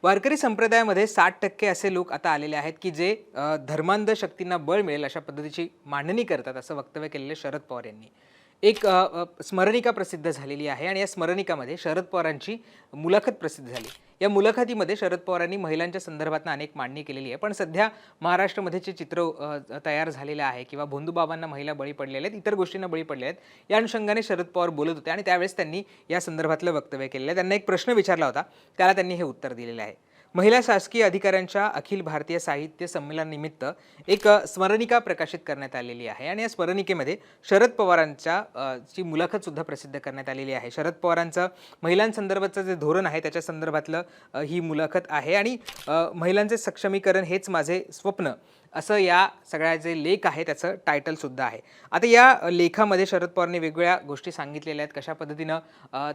वारकरी संप्रदायामध्ये 60% असे लोक आता आलेले आहेत की जे धर्मांध शक्तींना बळ मिळेल अशा पद्धतीची मांडणी करतात असं वक्तव्य केलेले शरद पवार यांनी. एक स्मरणिका प्रसिद्ध झालेली आहे आणि या स्मरणिकामध्ये शरद पवारांची मुलाखत प्रसिद्ध झाली. या मुलाखतीमध्ये शरद पवारांनी महिलांच्या संदर्भात अनेक मांडणी केलेली आहे. पण सध्या महाराष्ट्रामध्ये जे चित्र तयार झालेलं आहे किंवा भोंदूबाबांना महिला बळी पडलेल्या आहेत, इतर गोष्टींना बळी पडलेल्या आहेत, या अनुषंगाने शरद पवार बोलत होते आणि त्यावेळेस त्यांनी या संदर्भातलं वक्तव्य केलेलं आहे. त्यांना एक प्रश्न विचारला होता, त्याला त्यांनी हे उत्तर दिलेलं आहे. महिला शासकीय अधिकाऱ्यांच्या अखिल भारतीय साहित्य संमेलनानिमित्त एक स्मरणिका प्रकाशित करण्यात आलेली आहे आणि या स्मरणिकेमध्ये शरद पवारांच्या ची मुलाखत सुद्धा प्रसिद्ध करण्यात आलेली आहे. शरद पवारांचं महिलांसंदर्भातचं जे धोरण आहे त्याच्या संदर्भातलं ही मुलाखत आहे आणि महिलांचे सक्षमीकरण हेच माझे स्वप्न असं या सगळ्या जे लेख आहे त्याचं टायटल सुद्धा आहे. आता या लेखामध्ये शरद पवारांनी वेगवेगळ्या गोष्टी सांगितलेल्या आहेत, कशा पद्धतीनं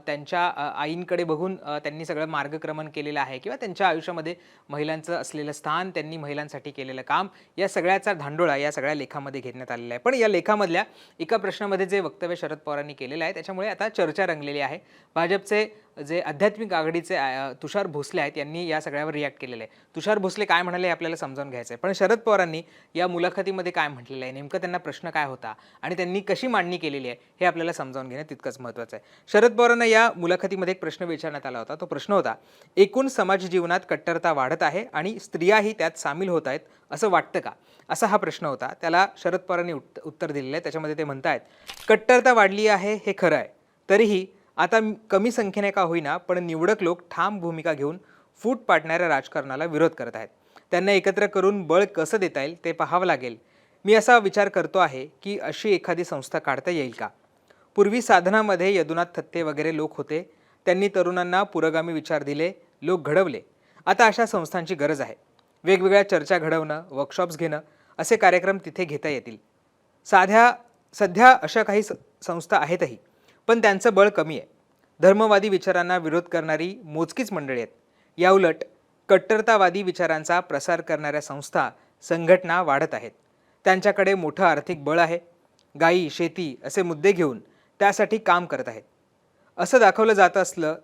त्यांच्या आईंकडे बघून त्यांनी सगळं मार्गक्रमण केलेलं आहे किंवा त्यांच्या आयुष्यामध्ये महिलांचं असलेलं स्थान, त्यांनी महिलांसाठी केलेलं काम, या सगळ्याचा धांडोळा या सगळ्या लेखामध्ये घेण्यात आलेला आहे. पण या लेखामधल्या एका प्रश्नामध्ये जे वक्तव्य शरद पवारांनी केलेलं आहे त्याच्यामुळे आता चर्चा रंगलेली आहे. भाजपचे जे आध्यात्मिक आघाडीचे तुषार भोसले आहेत यांनी या सगळ्यावर रिॲक्ट केलेलं आहे. तुषार भोसले काय म्हणाले हे आपल्याला समजावून घ्यायचं आहे. पण शरद पवारांनी या मुलाखतीमध्ये काय म्हटलेलं आहे, नेमकं त्यांना प्रश्न काय होता आणि त्यांनी कशी मांडणी केलेली आहे हे आपल्याला समजावून घेणं तितकंच महत्त्वाचं आहे. शरद पवारांना या मुलाखतीमध्ये एक प्रश्न विचारण्यात आला होता. तो प्रश्न होता, एकूण समाज जीवनात कट्टरता वाढत आहे आणि स्त्रियाही त्यात सामील होत आहेत असं वाटतं का, असा हा प्रश्न होता. त्याला शरद पवारांनी उत्तर दिलेलं आहे. त्याच्यामध्ये ते म्हणतायत, कट्टरता वाढली आहे हे खरं आहे, तरीही आता कमी संख्येने का होईना पण निवडक लोक ठाम भूमिका घेऊन फूट पाडणाऱ्या राजकारणाला विरोध करत आहेत. त्यांना एकत्र करून बळ कसं देता येईल ते पाहावं लागेल. मी असा विचार करतो आहे की अशी एखादी संस्था काढता येईल का. पूर्वी साधनामध्ये यदुनाथ थत्ते वगैरे लोक होते, त्यांनी तरुणांना पुरोगामी विचार दिले, लोक घडवले. आता अशा संस्थांची गरज आहे. वेगवेगळ्या चर्चा घडवणं, वर्कशॉप्स घेणं असे कार्यक्रम तिथे घेता येतील. सध्या अशा काही संस्था आहेतही, पण त्यांचं बळ कमी आहे. धर्मवादी विचारांना विरोध करणारी मोजकीच मंडळी आहेत. याउलट कट्टरतावादी विचारांचा प्रसार करणाऱ्या संस्था, संघटना वाढत आहेत. त्यांच्याकडे मोठं आर्थिक बळ आहे. गायी, शेती असे मुद्दे घेऊन त्यासाठी काम करत आहेत. असं दाखवलं जात असलं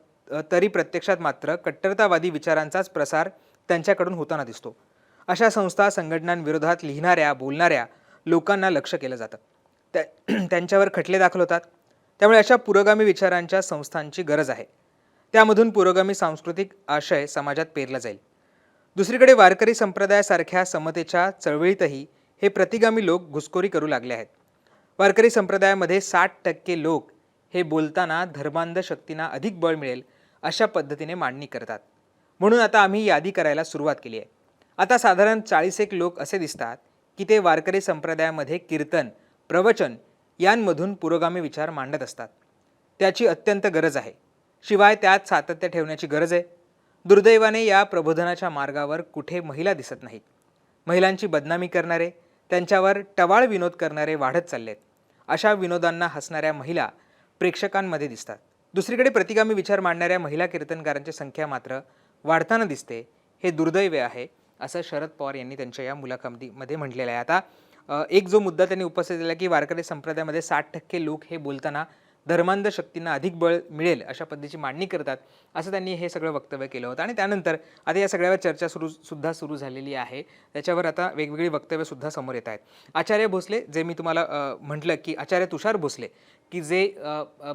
तरी प्रत्यक्षात मात्र कट्टरतावादी विचारांचाच प्रसार त्यांच्याकडून होताना दिसतो. अशा संस्था, संघटनांविरोधात लिहिणाऱ्या, बोलणाऱ्या लोकांना लक्ष केलं जातं. त्यांच्यावर खटले दाखल होतात. त्यामुळे अशा पुरोगामी विचारांच्या संस्थांची गरज आहे. त्यामधून पुरोगामी सांस्कृतिक आशय समाजात पेरला जाईल. दुसरीकडे वारकरी संप्रदायासारख्या समतेच्या चळवळीतही हे प्रतिगामी लोक घुसखोरी करू लागले आहेत. वारकरी संप्रदायामध्ये 60% लोक हे बोलताना धर्मांध शक्तींना अधिक बळ मिळेल अशा पद्धतीने मांडणी करतात. म्हणून आता आम्ही यादी करायला सुरुवात केली आहे. आता साधारण 41 लोक असे दिसतात की ते वारकरी संप्रदायामध्ये कीर्तन, प्रवचन यांमधून पुरोगामी विचार मांडत असतात. त्याची अत्यंत गरज आहे. शिवाय त्यात सातत्य ठेवण्याची गरज आहे. दुर्दैवाने या प्रबोधनाच्या मार्गावर कुठे महिला दिसत नाहीत. महिलांची बदनामी करणारे, त्यांच्यावर टवाळ विनोद करणारे वाढत चाललेत. अशा विनोदांना हसणाऱ्या महिला प्रेक्षकांमध्ये दिसतात. दुसरीकडे प्रतिगामी विचार मांडणाऱ्या महिला कीर्तनकारांची संख्या मात्र वाढताना दिसते. हे दुर्दैव आहे असं शरद पवार यांनी त्यांच्या या मुलाखतीमध्ये म्हटलेलं आहे. आता एक जो मुद्दा त्यांनी उपस्थित केला की वारकरी संप्रदायामध्ये 60% लोक हे बोलताना धर्मांध शक्तींना अधिक बळ मिळेल अशा पद्धतीची मांडणी करतात, असं त्यांनी हे सगळं वक्तव्य केलं होतं. आणि त्यानंतर आता या सगळ्यावर चर्चा सुरू झालेली आहे. त्याच्यावर आता वेगवेगळी वक्तव्य सुद्धा समोर येत आहेत. आचार्य भोसले, जे मी तुम्हाला म्हटलं की आचार्य तुषार भोसले की जे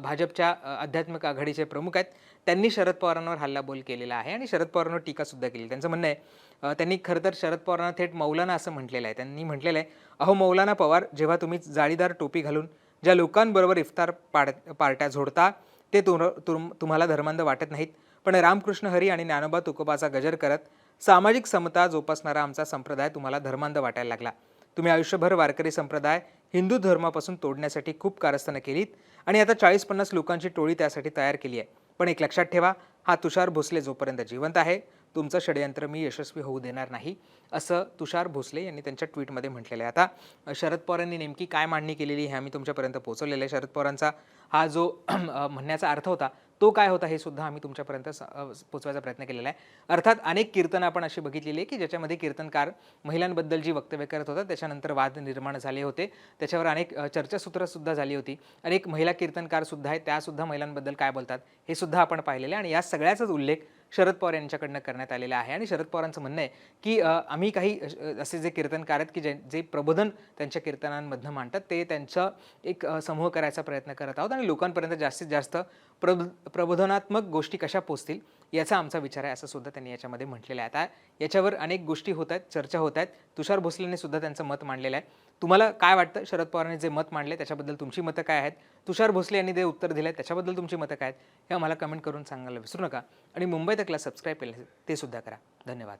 भाजपच्या आध्यात्मिक आघाडीचे प्रमुख आहेत, त्यांनी शरद पवारांवर हल्लाबोल केलेला आहे आणि शरद पवारांवर टीकासुद्धा केली. त्यांचं म्हणणं आहे, त्यांनी खरं तर शरद पवारांना थेट मौलाना असं म्हटलेलं आहे. त्यांनी म्हटलेलं आहे, अहो मौलाना पवार, जेव्हा तुम्ही जाळीदार टोपी घालून ज्या लोकांबरोबर इफ्तार पार्ट्या झोडता ते तुम्हाला धर्मांध वाटत नाहीत, पण रामकृष्ण हरी आणि ज्ञानोबा तुकोबाचा गजर करत सामाजिक समता जोपासणारा आमचा संप्रदाय तुम्हाला धर्मांध वाटायला लागला. तुम्ही आयुष्यभर वारकरी संप्रदाय हिंदू धर्मापासून तोडण्यासाठी खूप कारस्थानं केलीत आणि आता 40-50 लोकांची टोळी त्यासाठी तयार केली आहे. पण एक लक्षात ठेवा, हा तुषार भोसले जोपर्यंत जिवंत आहे, तुमचं षडयंत्र मी यशस्वी होऊ देणार नाही, असं तुषार भोसले यांनी त्यांच्या ट्विटमध्ये म्हटलेलं आहे. आता शरद पवारांनी नेमकी काय मांडणी केलेली हे आम्ही तुमच्यापर्यंत पोहोचवलेलं आहे. शरद पवारांचा हा जो म्हणण्याचा अर्थ होता तो काय होता हे सुद्धा आम्ही तुमच्यापर्यंत पोहोचवायचा प्रयत्न केलेला आहे. अर्थात अनेक कीर्तनं आपण अशी बघितलेली आहे की ज्याच्यामध्ये कीर्तनकार महिलांबद्दल जी वक्तव्य करत होता त्याच्यानंतर वाद निर्माण झाले होते. त्याच्यावर अनेक चर्चासूत्रसुद्धा झाली होती. अनेक महिला कीर्तनकार सुद्धा आहेत, त्यासुद्धा महिलांबद्दल काय बोलतात हे सुद्धा आपण पाहिलेलं आहे आणि या सगळ्याचाच उल्लेख शरद पवार यांच्याकडनं करण्यात आलेला आहे. आणि शरद पवारांचं म्हणणं आहे की आम्ही काही असे जे कीर्तनकार आहेत की जे प्रबोधन त्यांच्या कीर्तनांमधनं मांडतात ते त्यांचा एक समूह करायचा प्रयत्न करत आहोत आणि लोकांपर्यंत जास्तीत जास्त प्रबोधनात्मक गोष्टी कशा पोहोचतील याचा आमचा विचार आहे, असं सुद्धा त्यांनी याच्यामध्ये म्हटलेलं आहे. आता याच्यावर अनेक गोष्टी होत आहेत, चर्चा होत आहेत. तुषार भोसलेंनी सुद्धा त्यांचं मत मांडलेलं आहे. तुम्हाला काय वाटतं शरद पवारांनी जे मत मांडले त्याच्याबद्दल तुमची मतं काय आहेत? तुषार भोसले यांनी जे उत्तर दिलं त्याच्याबद्दल तुमची मतं काय आहेत? हे आम्हाला कमेंट करून सांगायला विसरू नका आणि मुंबई तकला सबस्क्राईब केलं ते सुद्धा करा. धन्यवाद.